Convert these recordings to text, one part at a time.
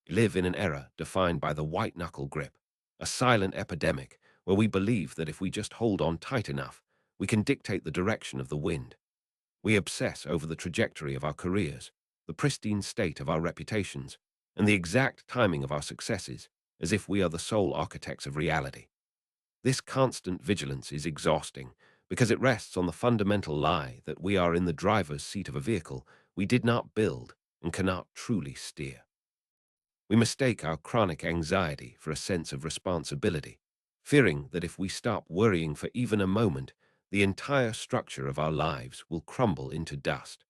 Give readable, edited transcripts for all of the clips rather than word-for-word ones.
We live in an era defined by the white-knuckle grip, a silent epidemic where we believe that if we just hold on tight enough, we can dictate the direction of the wind. We obsess over the trajectory of our careers, the pristine state of our reputations, and the exact timing of our successes, as if we are the sole architects of reality. This constant vigilance is exhausting because it rests on the fundamental lie that we are in the driver's seat of a vehicle we did not build and cannot truly steer. We mistake our chronic anxiety for a sense of responsibility, fearing that if we stop worrying for even a moment, the entire structure of our lives will crumble into dust.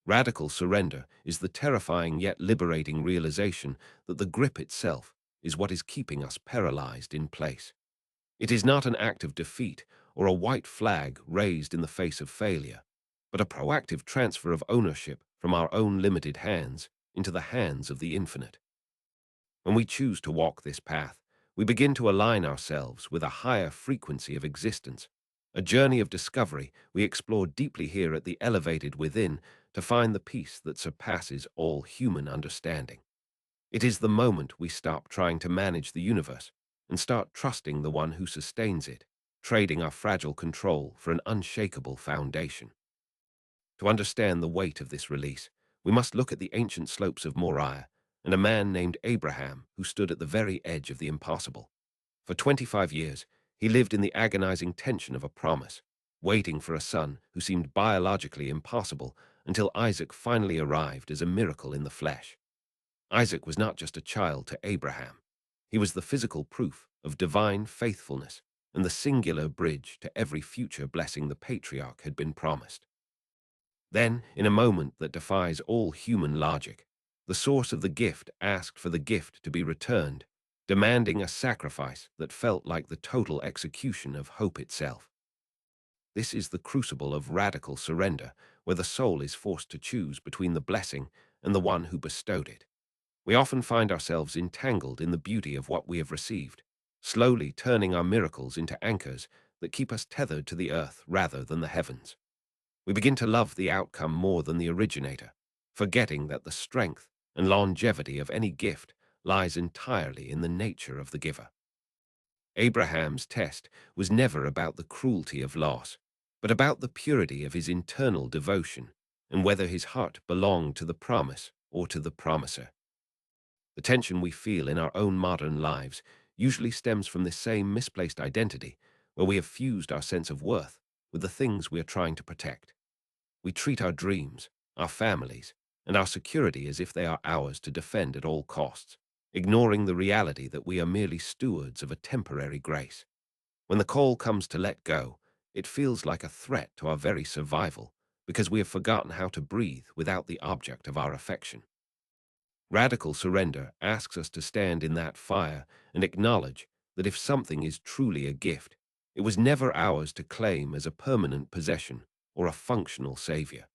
Radical surrender is the terrifying yet liberating realization that the grip itself is what is keeping us paralyzed in place. It is not an act of defeat or a white flag raised in the face of failure, but a proactive transfer of ownership from our own limited hands into the hands of the infinite. When we choose to walk this path, we begin to align ourselves with a higher frequency of existence, a journey of discovery we explore deeply here at the elevated within to find the peace that surpasses all human understanding. It is the moment we stop trying to manage the universe and start trusting the one who sustains it, trading our fragile control for an unshakable foundation. To understand the weight of this release, we must look at the ancient slopes of Moriah and a man named Abraham who stood at the very edge of the impossible. For 25 years, he lived in the agonizing tension of a promise, waiting for a son who seemed biologically impossible until Isaac finally arrived as a miracle in the flesh. Isaac was not just a child to Abraham. He was the physical proof of divine faithfulness and the singular bridge to every future blessing the patriarch had been promised. Then, in a moment that defies all human logic, the source of the gift asked for the gift to be returned, demanding a sacrifice that felt like the total execution of hope itself. This is the crucible of radical surrender, where the soul is forced to choose between the blessing and the one who bestowed it. We often find ourselves entangled in the beauty of what we have received, slowly turning our miracles into anchors that keep us tethered to the earth rather than the heavens. We begin to love the outcome more than the originator, forgetting that the strength and longevity of any gift lies entirely in the nature of the giver. Abraham's test was never about the cruelty of loss, but about the purity of his internal devotion and whether his heart belonged to the promise or to the promiser. The tension we feel in our own modern lives usually stems from this same misplaced identity, where we have fused our sense of worth with the things we are trying to protect. We treat our dreams, our families, and our security as if they are ours to defend at all costs, ignoring the reality that we are merely stewards of a temporary grace. When the call comes to let go, it feels like a threat to our very survival because we have forgotten how to breathe without the object of our affection. Radical surrender asks us to stand in that fire and acknowledge that if something is truly a gift, it was never ours to claim as a permanent possession or a functional savior.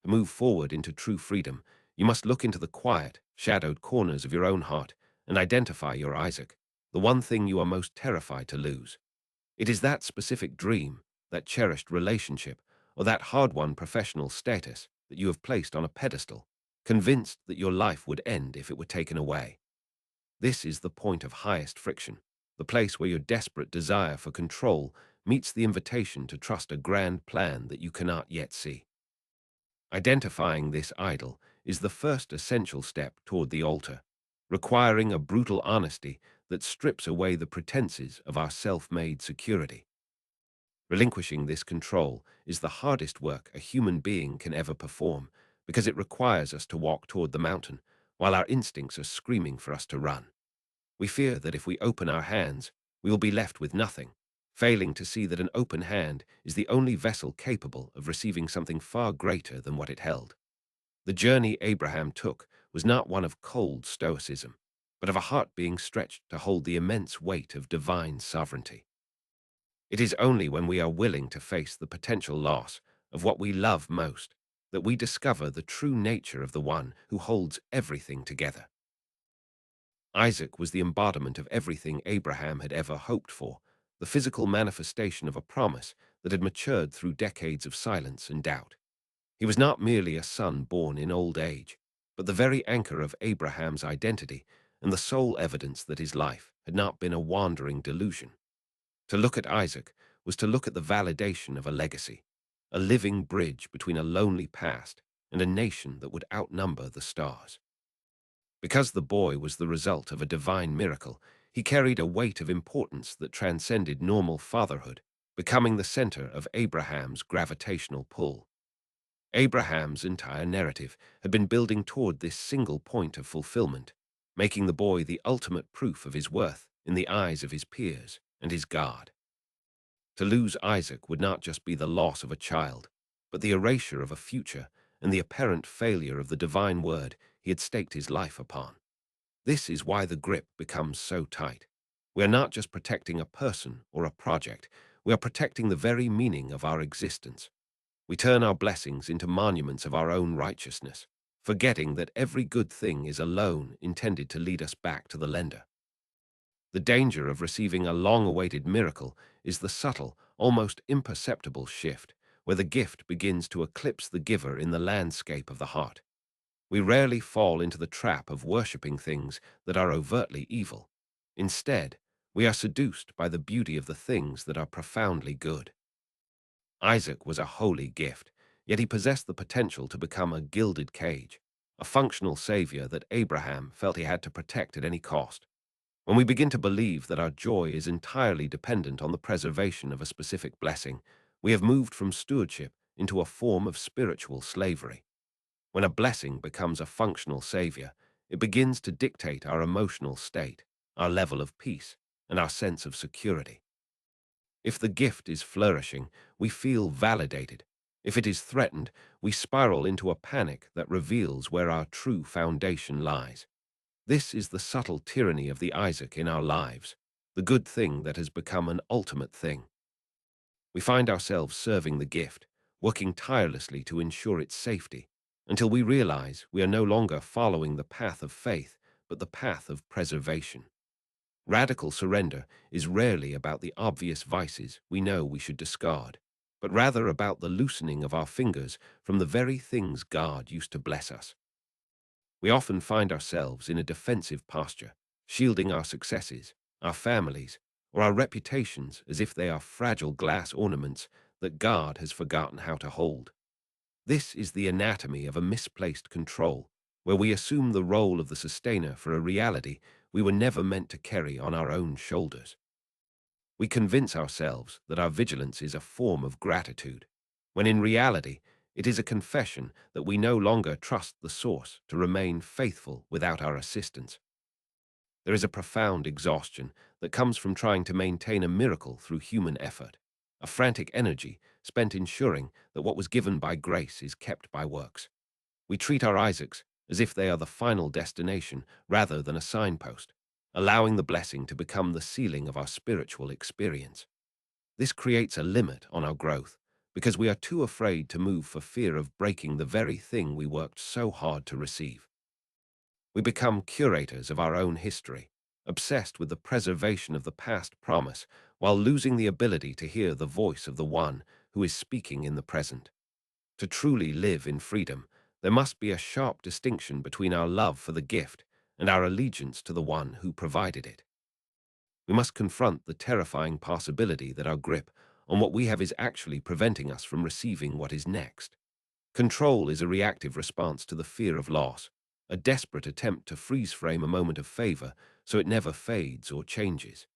To move forward into true freedom, you must look into the quiet, shadowed corners of your own heart and identify your Isaac, the one thing you are most terrified to lose. It is that specific dream, that cherished relationship, or that hard-won professional status that you have placed on a pedestal, convinced that your life would end if it were taken away. This is the point of highest friction, the place where your desperate desire for control meets the invitation to trust a grand plan that you cannot yet see. Identifying this idol is the first essential step toward the altar, requiring a brutal honesty that strips away the pretenses of our self-made security. Relinquishing this control is the hardest work a human being can ever perform because it requires us to walk toward the mountain while our instincts are screaming for us to run. We fear that if we open our hands, we will be left with nothing, failing to see that an open hand is the only vessel capable of receiving something far greater than what it held. The journey Abraham took was not one of cold stoicism, but of a heart being stretched to hold the immense weight of divine sovereignty. It is only when we are willing to face the potential loss of what we love most that we discover the true nature of the one who holds everything together. Isaac was the embodiment of everything Abraham had ever hoped for, the physical manifestation of a promise that had matured through decades of silence and doubt. He was not merely a son born in old age, but the very anchor of Abraham's identity and the sole evidence that his life had not been a wandering delusion. To look at Isaac was to look at the validation of a legacy, a living bridge between a lonely past and a nation that would outnumber the stars. Because the boy was the result of a divine miracle, he carried a weight of importance that transcended normal fatherhood, becoming the center of Abraham's gravitational pull. Abraham's entire narrative had been building toward this single point of fulfillment, making the boy the ultimate proof of his worth in the eyes of his peers and his God. To lose Isaac would not just be the loss of a child, but the erasure of a future and the apparent failure of the divine word he had staked his life upon. This is why the grip becomes so tight. We are not just protecting a person or a project, we are protecting the very meaning of our existence. We turn our blessings into monuments of our own righteousness, forgetting that every good thing is a loan intended to lead us back to the lender. The danger of receiving a long-awaited miracle is the subtle, almost imperceptible shift, where the gift begins to eclipse the giver in the landscape of the heart. We rarely fall into the trap of worshipping things that are overtly evil. Instead, we are seduced by the beauty of the things that are profoundly good. Isaac was a holy gift, yet he possessed the potential to become a gilded cage, a functional savior that Abraham felt he had to protect at any cost. When we begin to believe that our joy is entirely dependent on the preservation of a specific blessing, we have moved from stewardship into a form of spiritual slavery. When a blessing becomes a functional savior, it begins to dictate our emotional state, our level of peace, and our sense of security. If the gift is flourishing, we feel validated. If it is threatened, we spiral into a panic that reveals where our true foundation lies. This is the subtle tyranny of the Isaac in our lives, the good thing that has become an ultimate thing. We find ourselves serving the gift, working tirelessly to ensure its safety, until we realize we are no longer following the path of faith, but the path of preservation. Radical surrender is rarely about the obvious vices we know we should discard, but rather about the loosening of our fingers from the very things God used to bless us. We often find ourselves in a defensive posture, shielding our successes, our families, or our reputations as if they are fragile glass ornaments that God has forgotten how to hold. This is the anatomy of a misplaced control, where we assume the role of the sustainer for a reality we were never meant to carry on our own shoulders. We convince ourselves that our vigilance is a form of gratitude, when in reality it is a confession that we no longer trust the source to remain faithful without our assistance. There is a profound exhaustion that comes from trying to maintain a miracle through human effort, a frantic energy spent ensuring that what was given by grace is kept by works. We treat our Isaacs as if they are the final destination rather than a signpost, allowing the blessing to become the ceiling of our spiritual experience. This creates a limit on our growth because we are too afraid to move for fear of breaking the very thing we worked so hard to receive. We become curators of our own history, obsessed with the preservation of the past promise while losing the ability to hear the voice of the one who is speaking in the present. To truly live in freedom, there must be a sharp distinction between our love for the gift and our allegiance to the one who provided it. We must confront the terrifying possibility that our grip on what we have is actually preventing us from receiving what is next. Control is a reactive response to the fear of loss, a desperate attempt to freeze-frame a moment of favor so it never fades or changes.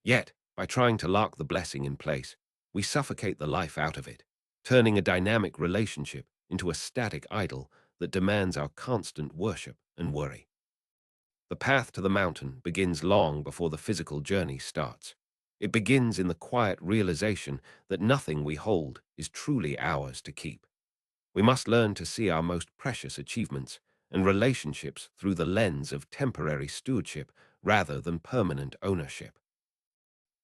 Yet, by trying to lock the blessing in place, we suffocate the life out of it, turning a dynamic relationship into a static idol that demands our constant worship and worry. The path to the mountain begins long before the physical journey starts. It begins in the quiet realization that nothing we hold is truly ours to keep. We must learn to see our most precious achievements and relationships through the lens of temporary stewardship rather than permanent ownership.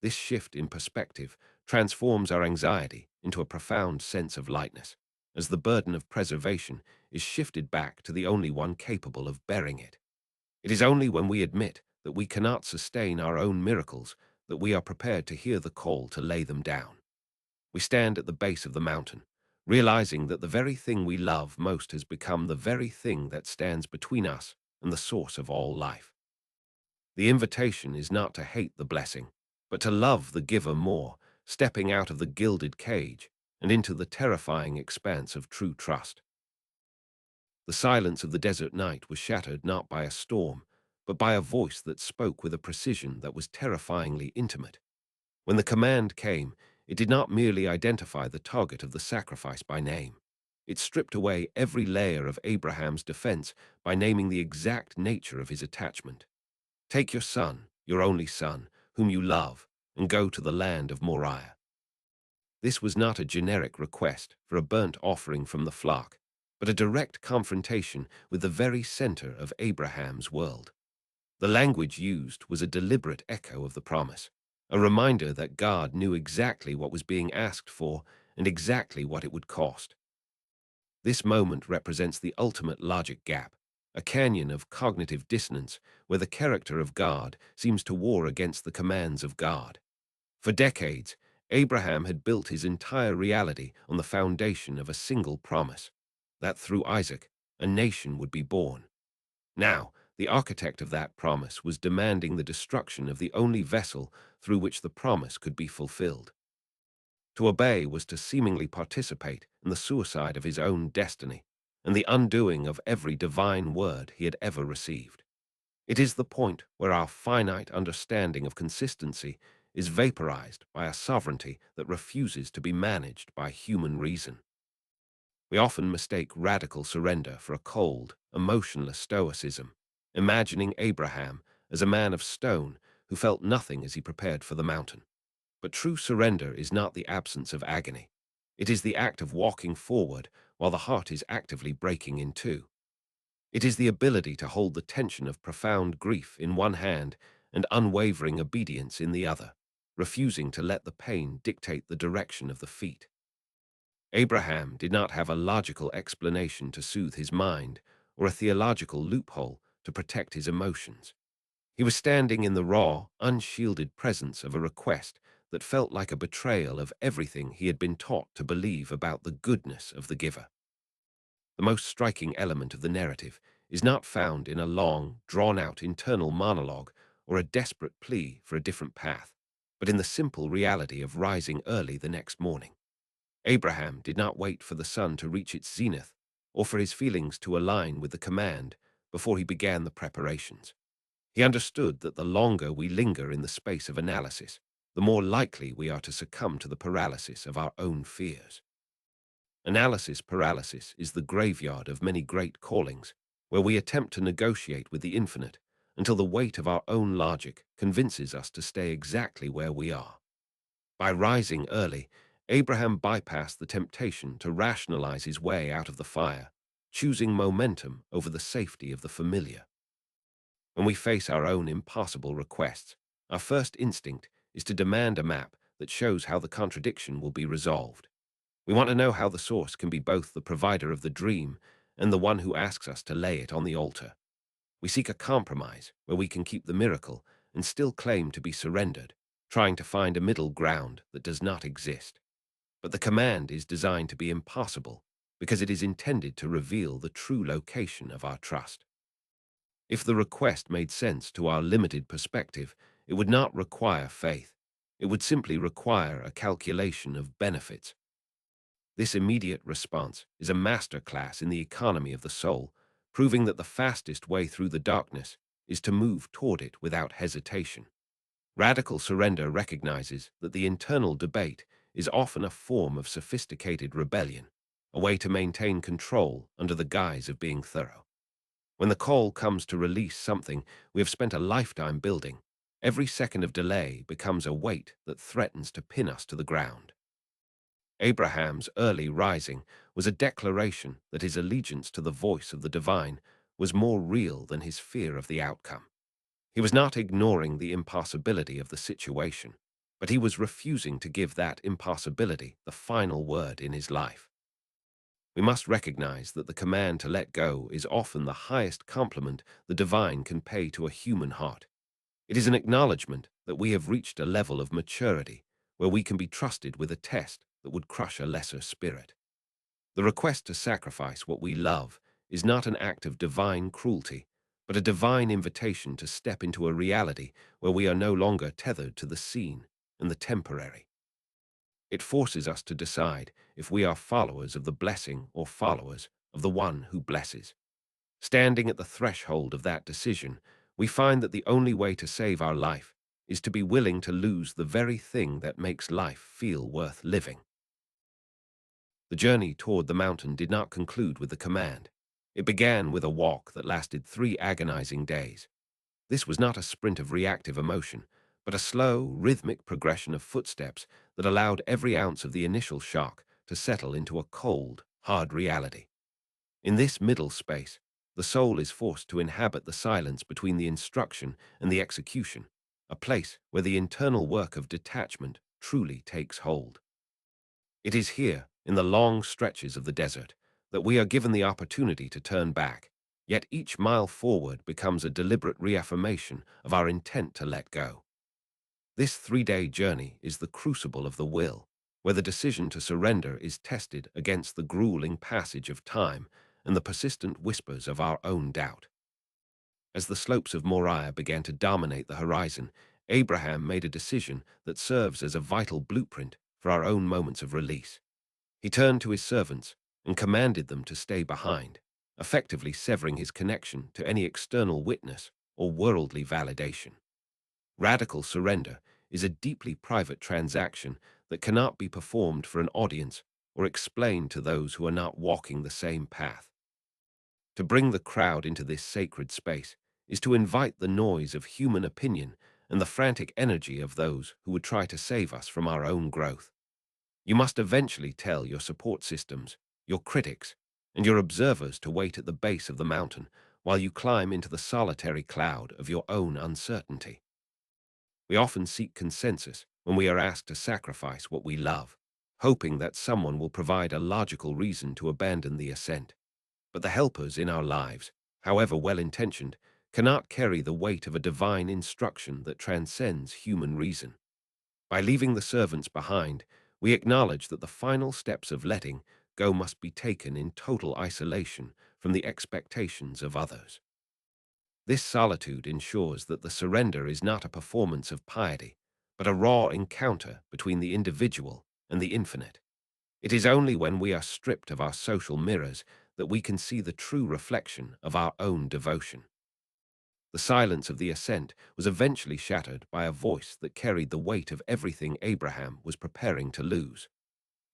This shift in perspective transforms our anxiety into a profound sense of lightness, as the burden of preservation is shifted back to the only one capable of bearing it. It is only when we admit that we cannot sustain our own miracles that we are prepared to hear the call to lay them down. We stand at the base of the mountain, realizing that the very thing we love most has become the very thing that stands between us and the source of all life. The invitation is not to hate the blessing, but to love the giver more, stepping out of the gilded cage and into the terrifying expanse of true trust. The silence of the desert night was shattered not by a storm, but by a voice that spoke with a precision that was terrifyingly intimate. When the command came, it did not merely identify the target of the sacrifice by name. It stripped away every layer of Abraham's defense by naming the exact nature of his attachment. Take your son, your only son, whom you love, and go to the land of Moriah. This was not a generic request for a burnt offering from the flock, but a direct confrontation with the very center of Abraham's world. The language used was a deliberate echo of the promise, a reminder that God knew exactly what was being asked for and exactly what it would cost. This moment represents the ultimate logic gap, a canyon of cognitive dissonance where the character of God seems to war against the commands of God. For decades, Abraham had built his entire reality on the foundation of a single promise, that through Isaac, a nation would be born. Now, the architect of that promise was demanding the destruction of the only vessel through which the promise could be fulfilled. To obey was to seemingly participate in the suicide of his own destiny and the undoing of every divine word he had ever received. It is the point where our finite understanding of consistency is vaporized by a sovereignty that refuses to be managed by human reason. We often mistake radical surrender for a cold, emotionless stoicism, imagining Abraham as a man of stone who felt nothing as he prepared for the mountain. But true surrender is not the absence of agony. It is the act of walking forward while the heart is actively breaking in two. It is the ability to hold the tension of profound grief in one hand and unwavering obedience in the other, refusing to let the pain dictate the direction of the feet. Abraham did not have a logical explanation to soothe his mind or a theological loophole to protect his emotions. He was standing in the raw, unshielded presence of a request that felt like a betrayal of everything he had been taught to believe about the goodness of the giver. The most striking element of the narrative is not found in a long, drawn-out internal monologue or a desperate plea for a different path, but in the simple reality of rising early the next morning. Abraham did not wait for the sun to reach its zenith or for his feelings to align with the command before he began the preparations. He understood that the longer we linger in the space of analysis, the more likely we are to succumb to the paralysis of our own fears. Analysis paralysis is the graveyard of many great callings, where we attempt to negotiate with the infinite until the weight of our own logic convinces us to stay exactly where we are. By rising early, Abraham bypassed the temptation to rationalize his way out of the fire, choosing momentum over the safety of the familiar. When we face our own impossible requests, our first instinct is to demand a map that shows how the contradiction will be resolved. We want to know how the source can be both the provider of the dream and the one who asks us to lay it on the altar. We seek a compromise where we can keep the miracle and still claim to be surrendered, trying to find a middle ground that does not exist. But the command is designed to be impossible because it is intended to reveal the true location of our trust. If the request made sense to our limited perspective, it would not require faith. It would simply require a calculation of benefits. This immediate response is a masterclass in the economy of the soul, proving that the fastest way through the darkness is to move toward it without hesitation. Radical surrender recognizes that the internal debate is often a form of sophisticated rebellion, a way to maintain control under the guise of being thorough. When the call comes to release something we have spent a lifetime building, every second of delay becomes a weight that threatens to pin us to the ground. Abraham's early rising was a declaration that his allegiance to the voice of the divine was more real than his fear of the outcome. He was not ignoring the impossibility of the situation, but he was refusing to give that impossibility the final word in his life. We must recognize that the command to let go is often the highest compliment the divine can pay to a human heart. It is an acknowledgement that we have reached a level of maturity where we can be trusted with a test that would crush a lesser spirit. The request to sacrifice what we love is not an act of divine cruelty, but a divine invitation to step into a reality where we are no longer tethered to the seen and the temporary. It forces us to decide if we are followers of the blessing or followers of the one who blesses. Standing at the threshold of that decision, we find that the only way to save our life is to be willing to lose the very thing that makes life feel worth living. The journey toward the mountain did not conclude with the command. It began with a walk that lasted 3 agonizing days. This was not a sprint of reactive emotion, but a slow, rhythmic progression of footsteps that allowed every ounce of the initial shock to settle into a cold, hard reality. In this middle space, the soul is forced to inhabit the silence between the instruction and the execution, a place where the internal work of detachment truly takes hold. It is here, in the long stretches of the desert, that we are given the opportunity to turn back, yet each mile forward becomes a deliberate reaffirmation of our intent to let go. This 3-day journey is the crucible of the will, where the decision to surrender is tested against the grueling passage of time and the persistent whispers of our own doubt. As the slopes of Moriah began to dominate the horizon, Abraham made a decision that serves as a vital blueprint for our own moments of release. He turned to his servants and commanded them to stay behind, effectively severing his connection to any external witness or worldly validation. Radical surrender is a deeply private transaction that cannot be performed for an audience or explained to those who are not walking the same path. To bring the crowd into this sacred space is to invite the noise of human opinion and the frantic energy of those who would try to save us from our own growth. You must eventually tell your support systems, your critics, and your observers to wait at the base of the mountain while you climb into the solitary cloud of your own uncertainty. We often seek consensus when we are asked to sacrifice what we love, hoping that someone will provide a logical reason to abandon the ascent. But the helpers in our lives, however well-intentioned, cannot carry the weight of a divine instruction that transcends human reason. By leaving the servants behind, we acknowledge that the final steps of letting go must be taken in total isolation from the expectations of others. This solitude ensures that the surrender is not a performance of piety, but a raw encounter between the individual and the infinite. It is only when we are stripped of our social mirrors that we can see the true reflection of our own devotion. The silence of the ascent was eventually shattered by a voice that carried the weight of everything Abraham was preparing to lose.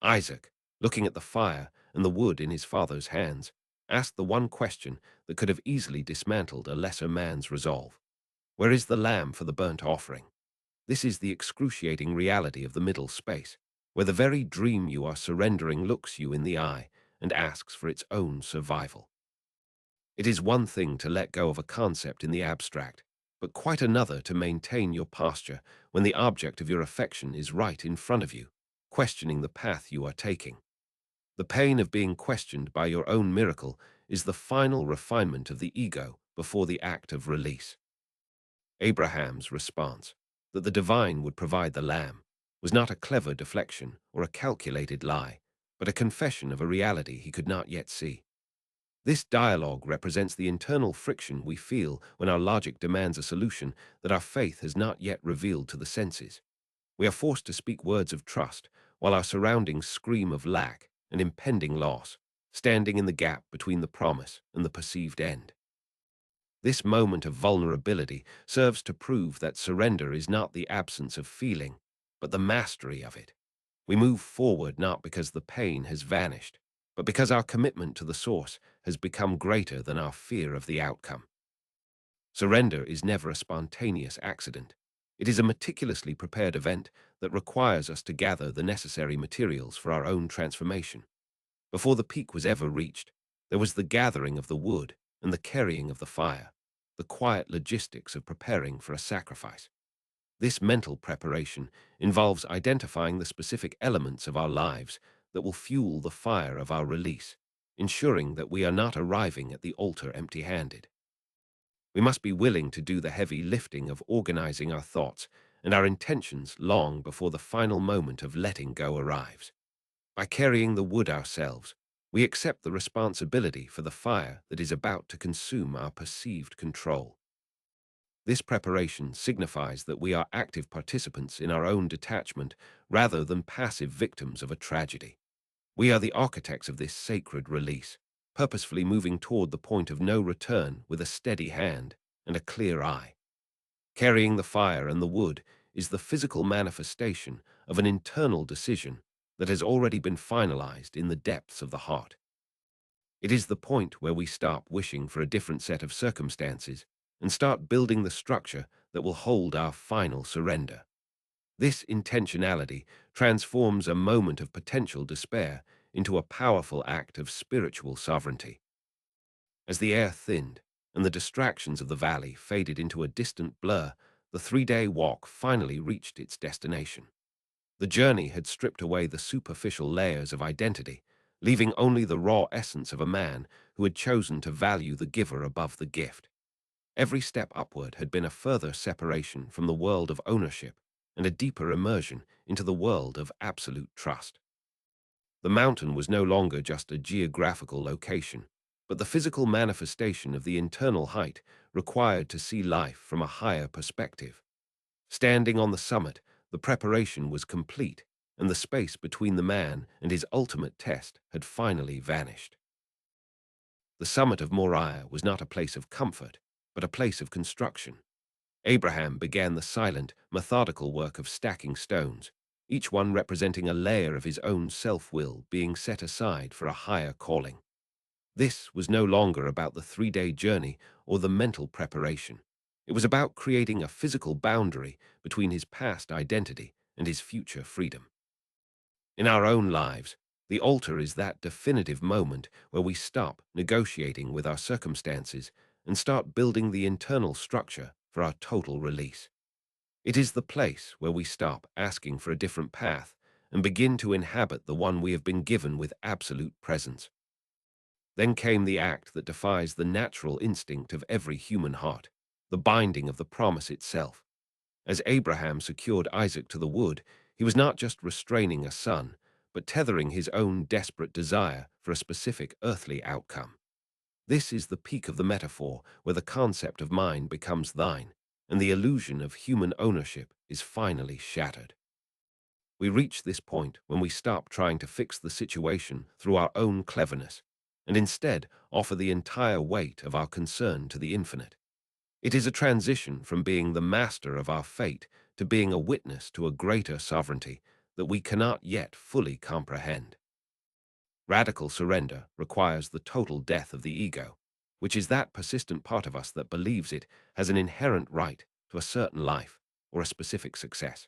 Isaac, looking at the fire and the wood in his father's hands, asked the one question that could have easily dismantled a lesser man's resolve. Where is the lamb for the burnt offering? This is the excruciating reality of the middle space, where the very dream you are surrendering looks you in the eye and asks for its own survival. It is one thing to let go of a concept in the abstract, but quite another to maintain your posture when the object of your affection is right in front of you, questioning the path you are taking. The pain of being questioned by your own miracle is the final refinement of the ego before the act of release. Abraham's response, that the divine would provide the lamb, was not a clever deflection or a calculated lie, but a confession of a reality he could not yet see. This dialogue represents the internal friction we feel when our logic demands a solution that our faith has not yet revealed to the senses. We are forced to speak words of trust, while our surroundings scream of lack and impending loss, standing in the gap between the promise and the perceived end. This moment of vulnerability serves to prove that surrender is not the absence of feeling, but the mastery of it. We move forward not because the pain has vanished, but because our commitment to the source has become greater than our fear of the outcome. Surrender is never a spontaneous accident. It is a meticulously prepared event that requires us to gather the necessary materials for our own transformation. Before the peak was ever reached, there was the gathering of the wood and the carrying of the fire, the quiet logistics of preparing for a sacrifice. This mental preparation involves identifying the specific elements of our lives that will fuel the fire of our release, ensuring that we are not arriving at the altar empty-handed. We must be willing to do the heavy lifting of organizing our thoughts and our intentions long before the final moment of letting go arrives. By carrying the wood ourselves, We accept the responsibility for the fire that is about to consume our perceived control. This preparation signifies that we are active participants in our own detachment rather than passive victims of a tragedy. We are the architects of this sacred release, purposefully moving toward the point of no return with a steady hand and a clear eye. Carrying the fire and the wood is the physical manifestation of an internal decision that has already been finalized in the depths of the heart. It is the point where we stop wishing for a different set of circumstances and start building the structure that will hold our final surrender. This intentionality transforms a moment of potential despair into a powerful act of spiritual sovereignty. As the air thinned and the distractions of the valley faded into a distant blur, the 3-day walk finally reached its destination. The journey had stripped away the superficial layers of identity, leaving only the raw essence of a man who had chosen to value the giver above the gift. Every step upward had been a further separation from the world of ownership and a deeper immersion into the world of absolute trust. The mountain was no longer just a geographical location, but the physical manifestation of the internal height required to see life from a higher perspective. Standing on the summit, the preparation was complete, and the space between the man and his ultimate test had finally vanished. The summit of Moriah was not a place of comfort, but a place of construction. Abraham began the silent, methodical work of stacking stones, each one representing a layer of his own self-will being set aside for a higher calling. This was no longer about the 3-day journey or the mental preparation. It was about creating a physical boundary between his past identity and his future freedom. In our own lives, the altar is that definitive moment where we stop negotiating with our circumstances and start building the internal structure for our total release. It is the place where we stop asking for a different path and begin to inhabit the one we have been given with absolute presence. Then came the act that defies the natural instinct of every human heart, the binding of the promise itself. As Abraham secured Isaac to the wood, he was not just restraining a son, but tethering his own desperate desire for a specific earthly outcome. This is the peak of the metaphor where the concept of mine becomes thine, and the illusion of human ownership is finally shattered. We reach this point when we stop trying to fix the situation through our own cleverness, and instead offer the entire weight of our concern to the infinite. It is a transition from being the master of our fate to being a witness to a greater sovereignty that we cannot yet fully comprehend. Radical surrender requires the total death of the ego, which is that persistent part of us that believes it has an inherent right to a certain life or a specific success.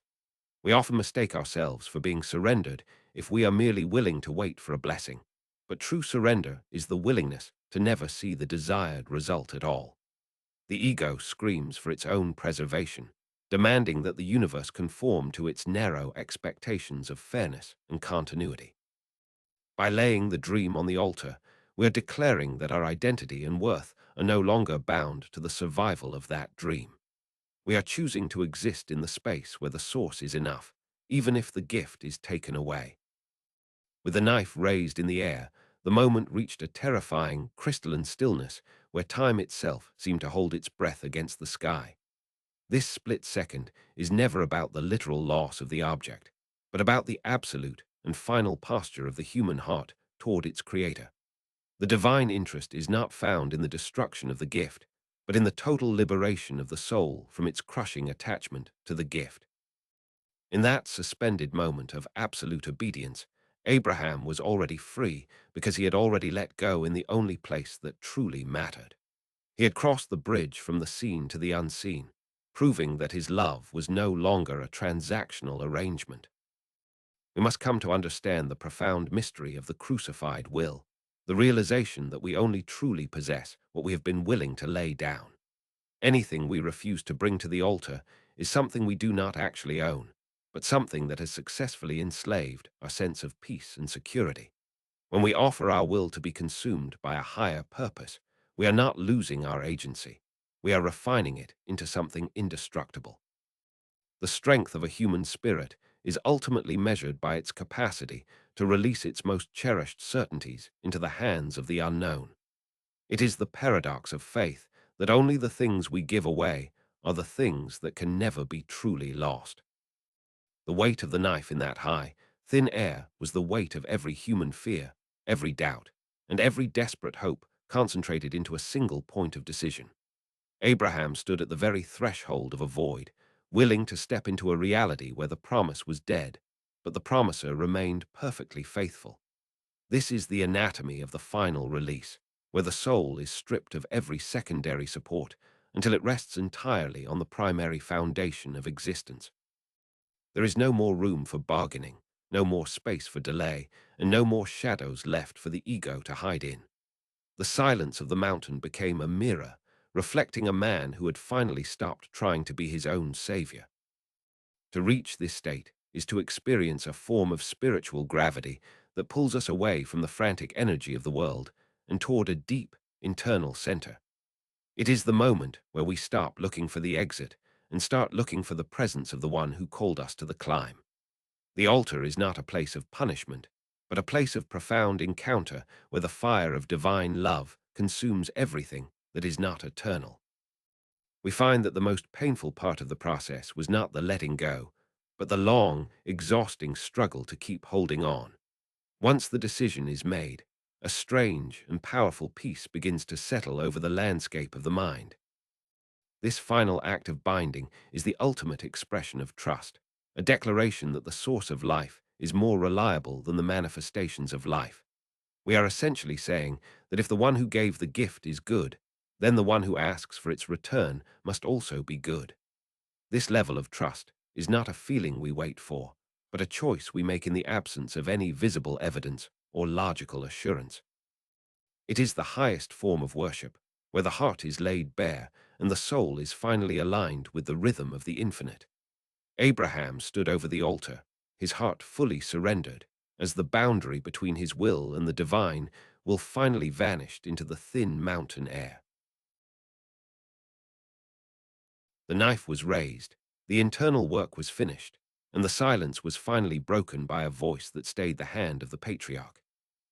We often mistake ourselves for being surrendered if we are merely willing to wait for a blessing, but true surrender is the willingness to never see the desired result at all. The ego screams for its own preservation, demanding that the universe conform to its narrow expectations of fairness and continuity. By laying the dream on the altar, we are declaring that our identity and worth are no longer bound to the survival of that dream. We are choosing to exist in the space where the source is enough, even if the gift is taken away. With the knife raised in the air, the moment reached a terrifying, crystalline stillness where time itself seemed to hold its breath against the sky. This split second is never about the literal loss of the object, but about the absolute and final posture of the human heart toward its creator. The divine interest is not found in the destruction of the gift, but in the total liberation of the soul from its crushing attachment to the gift. In that suspended moment of absolute obedience, Abraham was already free because he had already let go in the only place that truly mattered. He had crossed the bridge from the seen to the unseen, proving that his love was no longer a transactional arrangement. We must come to understand the profound mystery of the crucified will, the realization that we only truly possess what we have been willing to lay down. Anything we refuse to bring to the altar is something we do not actually own, but something that has successfully enslaved our sense of peace and security. When we offer our will to be consumed by a higher purpose, we are not losing our agency. We are refining it into something indestructible. The strength of a human spirit is ultimately measured by its capacity to release its most cherished certainties into the hands of the unknown. It is the paradox of faith that only the things we give away are the things that can never be truly lost. The weight of the knife in that high, thin air was the weight of every human fear, every doubt, and every desperate hope concentrated into a single point of decision. Abraham stood at the very threshold of a void, willing to step into a reality where the promise was dead, but the promiser remained perfectly faithful. This is the anatomy of the final release, where the soul is stripped of every secondary support until it rests entirely on the primary foundation of existence. There is no more room for bargaining, no more space for delay, and no more shadows left for the ego to hide in. The silence of the mountain became a mirror, reflecting a man who had finally stopped trying to be his own savior. To reach this state is to experience a form of spiritual gravity that pulls us away from the frantic energy of the world and toward a deep, internal center. It is the moment where we stop looking for the exit and start looking for the presence of the one who called us to the climb. The altar is not a place of punishment, but a place of profound encounter where the fire of divine love consumes everything that is not eternal. We find that the most painful part of the process was not the letting go, but the long, exhausting struggle to keep holding on. Once the decision is made, a strange and powerful peace begins to settle over the landscape of the mind. This final act of binding is the ultimate expression of trust, a declaration that the source of life is more reliable than the manifestations of life. We are essentially saying that if the one who gave the gift is good, then the one who asks for its return must also be good. This level of trust is not a feeling we wait for, but a choice we make in the absence of any visible evidence or logical assurance. It is the highest form of worship, where the heart is laid bare and the soul is finally aligned with the rhythm of the infinite. Abraham stood over the altar, his heart fully surrendered, as the boundary between his will and the divine will finally vanish into the thin mountain air. The knife was raised, the internal work was finished, and the silence was finally broken by a voice that stayed the hand of the patriarch.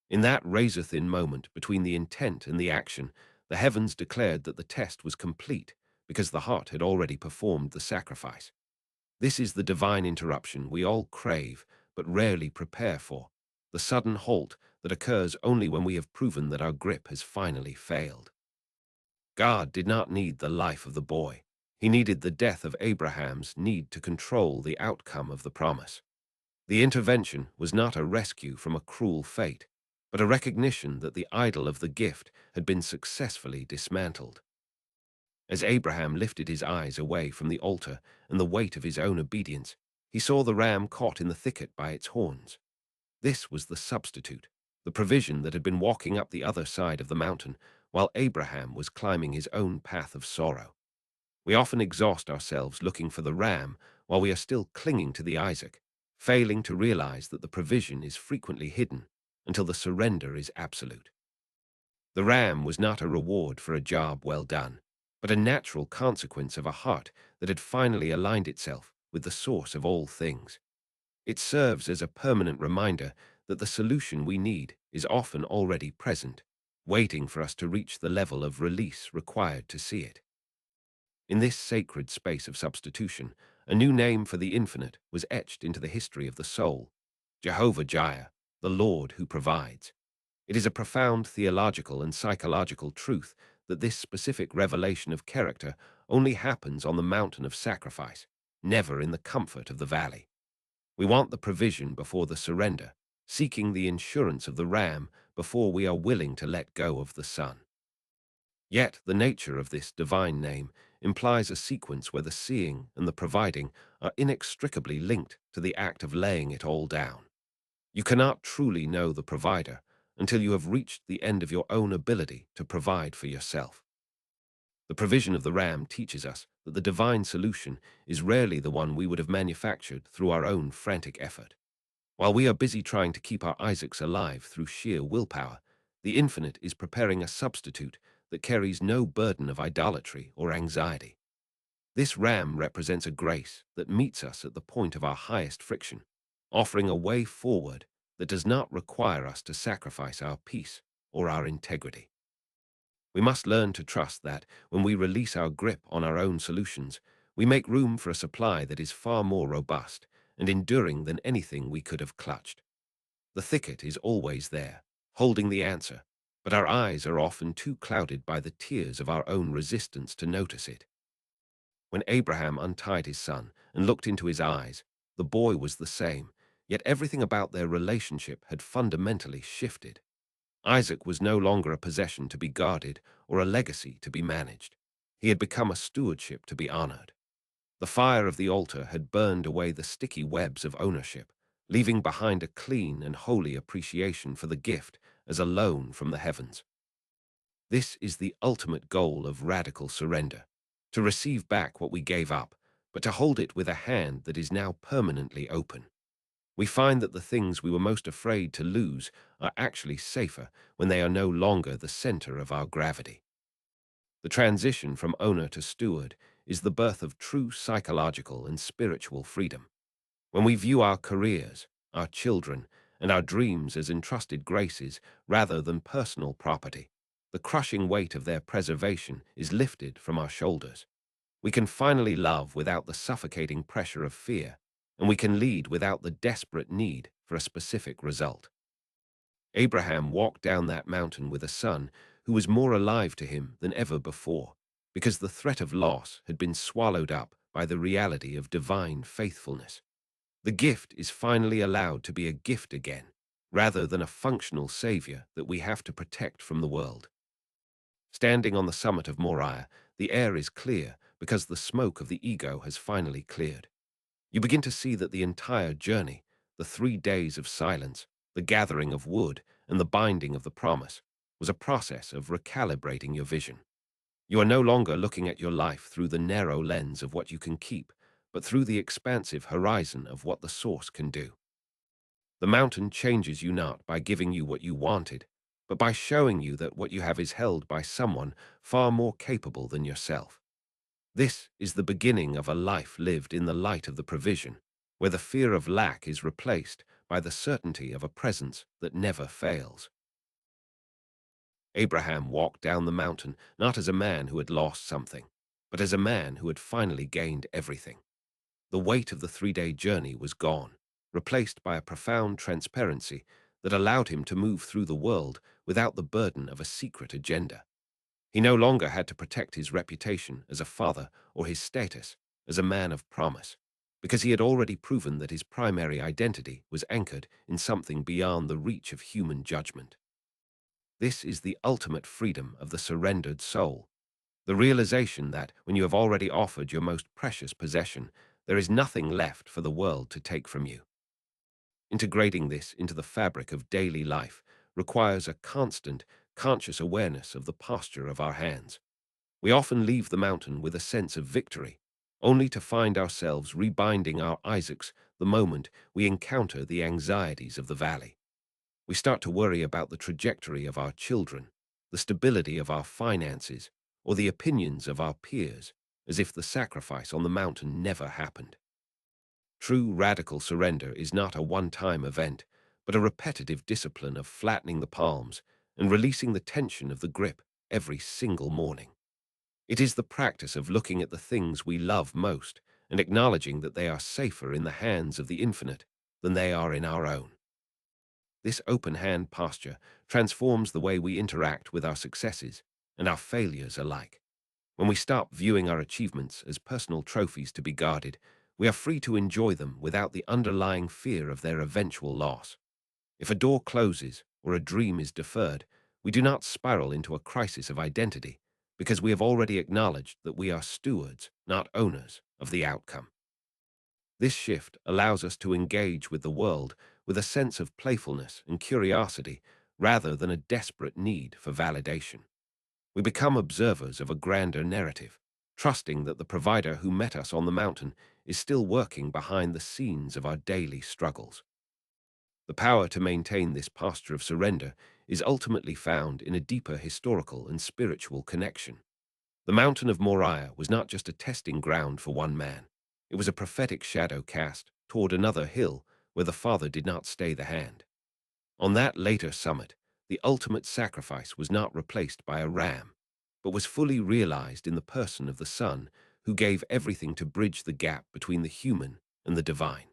In that razor-thin moment between the intent and the action, the heavens declared that the test was complete because the heart had already performed the sacrifice. This is the divine interruption we all crave but rarely prepare for, the sudden halt that occurs only when we have proven that our grip has finally failed. God did not need the life of the boy. He needed the death of Abraham's need to control the outcome of the promise. The intervention was not a rescue from a cruel fate, but a recognition that the idol of the gift had been successfully dismantled. As Abraham lifted his eyes away from the altar and the weight of his own obedience, he saw the ram caught in the thicket by its horns. This was the substitute, the provision that had been walking up the other side of the mountain while Abraham was climbing his own path of sorrow. We often exhaust ourselves looking for the ram while we are still clinging to the Isaac, failing to realize that the provision is frequently hidden until the surrender is absolute. The ram was not a reward for a job well done, but a natural consequence of a heart that had finally aligned itself with the source of all things. It serves as a permanent reminder that the solution we need is often already present, waiting for us to reach the level of release required to see it. In this sacred space of substitution, a new name for the infinite was etched into the history of the soul: Jehovah-Jireh, the Lord who provides. It is a profound theological and psychological truth that this specific revelation of character only happens on the mountain of sacrifice, never in the comfort of the valley. We want the provision before the surrender, seeking the insurance of the ram before we are willing to let go of the son. Yet the nature of this divine name implies a sequence where the seeing and the providing are inextricably linked to the act of laying it all down. You cannot truly know the provider until you have reached the end of your own ability to provide for yourself. The provision of the ram teaches us that the divine solution is rarely the one we would have manufactured through our own frantic effort. While we are busy trying to keep our Isaacs alive through sheer willpower, the infinite is preparing a substitute that carries no burden of idolatry or anxiety. This ram represents a grace that meets us at the point of our highest friction, offering a way forward that does not require us to sacrifice our peace or our integrity. We must learn to trust that when we release our grip on our own solutions, we make room for a supply that is far more robust and enduring than anything we could have clutched. The thicket is always there, holding the answer, but our eyes are often too clouded by the tears of our own resistance to notice it. When Abraham untied his son and looked into his eyes, the boy was the same, yet everything about their relationship had fundamentally shifted. Isaac was no longer a possession to be guarded or a legacy to be managed. He had become a stewardship to be honored. The fire of the altar had burned away the sticky webs of ownership, leaving behind a clean and holy appreciation for the gift as a loan from the heavens. This is the ultimate goal of radical surrender, to receive back what we gave up, but to hold it with a hand that is now permanently open. We find that the things we were most afraid to lose are actually safer when they are no longer the center of our gravity. The transition from owner to steward is the birth of true psychological and spiritual freedom. When we view our careers, our children, and our dreams as entrusted graces rather than personal property, the crushing weight of their preservation is lifted from our shoulders. We can finally love without the suffocating pressure of fear, and we can lead without the desperate need for a specific result. Abraham walked down that mountain with a son who was more alive to him than ever before, because the threat of loss had been swallowed up by the reality of divine faithfulness. The gift is finally allowed to be a gift again, rather than a functional savior that we have to protect from the world. Standing on the summit of Moriah, the air is clear because the smoke of the ego has finally cleared. You begin to see that the entire journey, the 3 days of silence, the gathering of wood, and the binding of the promise, was a process of recalibrating your vision. You are no longer looking at your life through the narrow lens of what you can keep, but through the expansive horizon of what the source can do. The mountain changes you not by giving you what you wanted, but by showing you that what you have is held by someone far more capable than yourself. This is the beginning of a life lived in the light of the provision, where the fear of lack is replaced by the certainty of a presence that never fails. Abraham walked down the mountain not as a man who had lost something, but as a man who had finally gained everything. The weight of the 3 day journey was gone, replaced by a profound transparency that allowed him to move through the world without the burden of a secret agenda. He no longer had to protect his reputation as a father or his status as a man of promise, because he had already proven that his primary identity was anchored in something beyond the reach of human judgment. This is the ultimate freedom of the surrendered soul, the realization that when you have already offered your most precious possession, there is nothing left for the world to take from you. Integrating this into the fabric of daily life requires a constant, conscious awareness of the posture of our hands. We often leave the mountain with a sense of victory, only to find ourselves rebinding our Isaacs the moment we encounter the anxieties of the valley. We start to worry about the trajectory of our children, the stability of our finances, or the opinions of our peers, as if the sacrifice on the mountain never happened. True radical surrender is not a one-time event, but a repetitive discipline of flattening the palms and releasing the tension of the grip every single morning. It is the practice of looking at the things we love most and acknowledging that they are safer in the hands of the infinite than they are in our own. This open-hand posture transforms the way we interact with our successes and our failures alike. When we stop viewing our achievements as personal trophies to be guarded, we are free to enjoy them without the underlying fear of their eventual loss. If a door closes or a dream is deferred, we do not spiral into a crisis of identity because we have already acknowledged that we are stewards, not owners, of the outcome. This shift allows us to engage with the world with a sense of playfulness and curiosity rather than a desperate need for validation. We become observers of a grander narrative, trusting that the provider who met us on the mountain is still working behind the scenes of our daily struggles. The power to maintain this posture of surrender is ultimately found in a deeper historical and spiritual connection. The mountain of Moriah was not just a testing ground for one man. It was a prophetic shadow cast toward another hill where the Father did not stay the hand. On that later summit, the ultimate sacrifice was not replaced by a ram, but was fully realized in the person of the Son, who gave everything to bridge the gap between the human and the divine.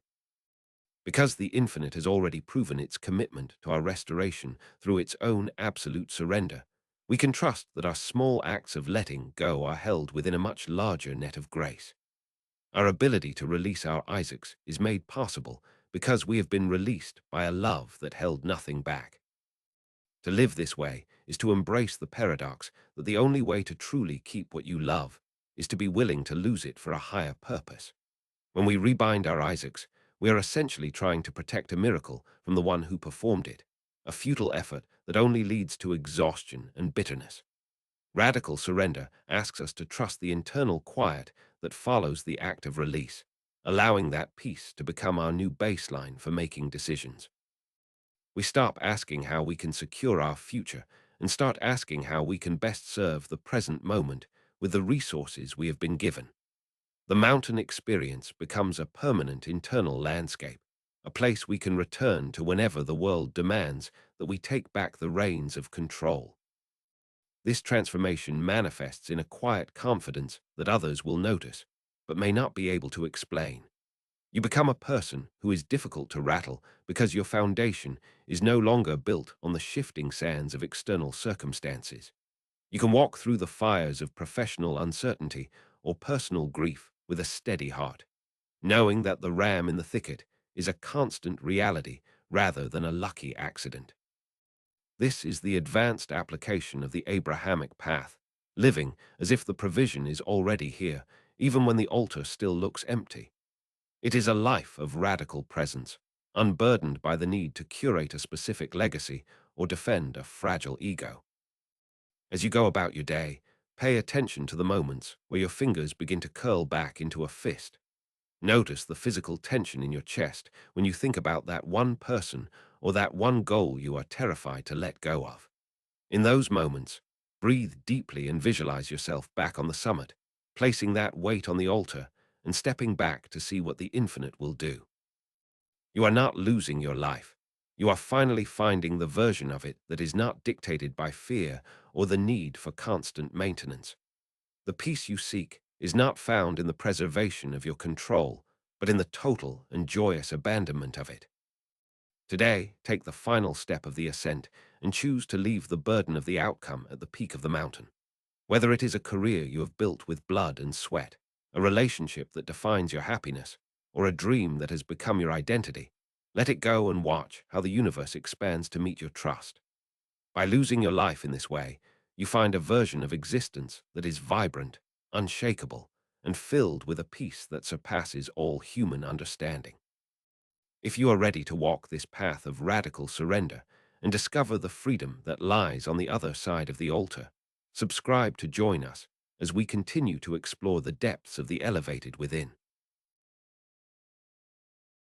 Because the infinite has already proven its commitment to our restoration through its own absolute surrender, we can trust that our small acts of letting go are held within a much larger net of grace. Our ability to release our Isaacs is made possible because we have been released by a love that held nothing back. To live this way is to embrace the paradox that the only way to truly keep what you love is to be willing to lose it for a higher purpose. When we rebind our Isaacs, we are essentially trying to protect a miracle from the one who performed it, a futile effort that only leads to exhaustion and bitterness. Radical surrender asks us to trust the internal quiet that follows the act of release, allowing that peace to become our new baseline for making decisions. We stop asking how we can secure our future and start asking how we can best serve the present moment with the resources we have been given. The mountain experience becomes a permanent internal landscape, a place we can return to whenever the world demands that we take back the reins of control. This transformation manifests in a quiet confidence that others will notice, but may not be able to explain. You become a person who is difficult to rattle because your foundation is no longer built on the shifting sands of external circumstances. You can walk through the fires of professional uncertainty or personal grief with a steady heart, knowing that the ram in the thicket is a constant reality rather than a lucky accident. This is the advanced application of the Abrahamic path, living as if the provision is already here, even when the altar still looks empty. It is a life of radical presence, unburdened by the need to curate a specific legacy or defend a fragile ego. As you go about your day, pay attention to the moments where your fingers begin to curl back into a fist. Notice the physical tension in your chest when you think about that one person or that one goal you are terrified to let go of. In those moments, breathe deeply and visualize yourself back on the summit, placing that weight on the altar and stepping back to see what the infinite will do. You are not losing your life. You are finally finding the version of it that is not dictated by fear or the need for constant maintenance. The peace you seek is not found in the preservation of your control, but in the total and joyous abandonment of it. Today, take the final step of the ascent and choose to leave the burden of the outcome at the peak of the mountain. Whether it is a career you have built with blood and sweat, a relationship that defines your happiness, or a dream that has become your identity, let it go and watch how the universe expands to meet your trust. By losing your life in this way, you find a version of existence that is vibrant, unshakable, and filled with a peace that surpasses all human understanding. If you are ready to walk this path of radical surrender and discover the freedom that lies on the other side of the altar, subscribe to join us as we continue to explore the depths of the elevated within.